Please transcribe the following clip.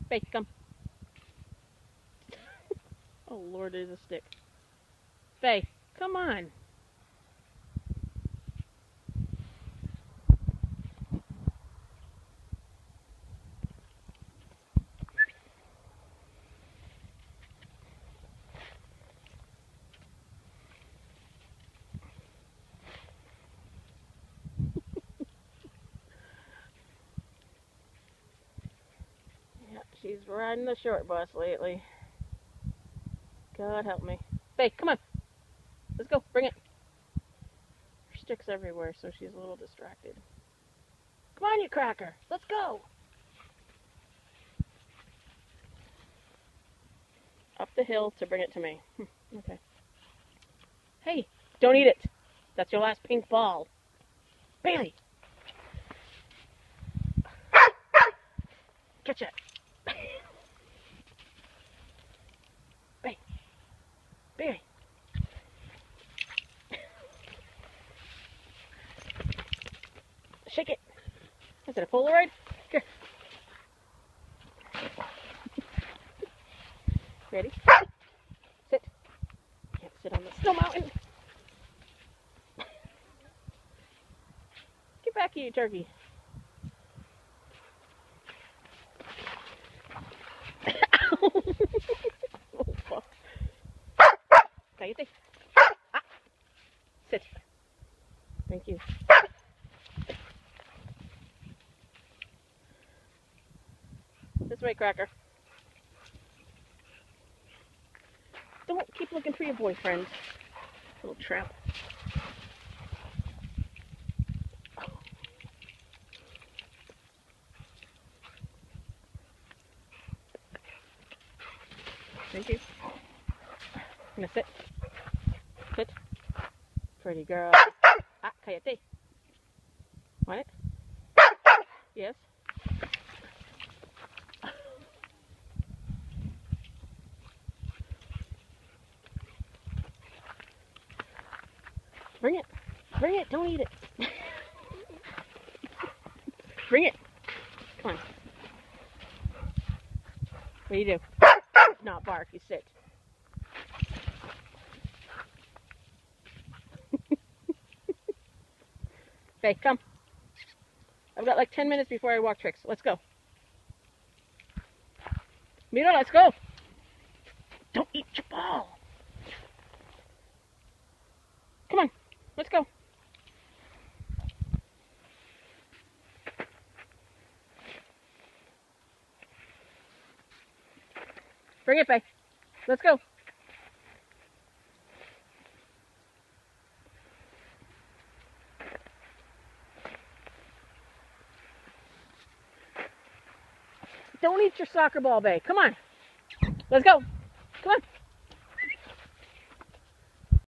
Faye, come. Oh Lord, there's a stick. Faye, come on. Yeah, she's riding the short bus lately. God help me. Faye, come on. Let's go. Bring it. There's sticks everywhere, so she's a little distracted. Come on, you cracker. Let's go. Up the hill to bring it to me. Okay. Hey, don't eat it. That's your last pink ball. Bailey. Catch it. Bailey. Bailey. Shake it. Is it a Polaroid? Here. Ready? Sit. Can't sit on the snow mountain. Get back here, you turkey. Oh, fuck. Cállate. Ah. Sit. Thank you. This way, Cracker. Don't keep looking for your boyfriend, little tramp. Thank you. I'm gonna sit. Sit. Pretty girl. Ah, cállate. Want it? Yes. Bring it. Bring it. Don't eat it. Bring it. Come on. What do you do? Not bark. You sit. Faye, come. I've got like 10 minutes before I walk tricks. Let's go. Mira, let's go. Don't eat your ball. Come on. Let's go. Bring it, Faye. Let's go. Don't eat your soccer ball, Faye. Come on. Let's go. Come on.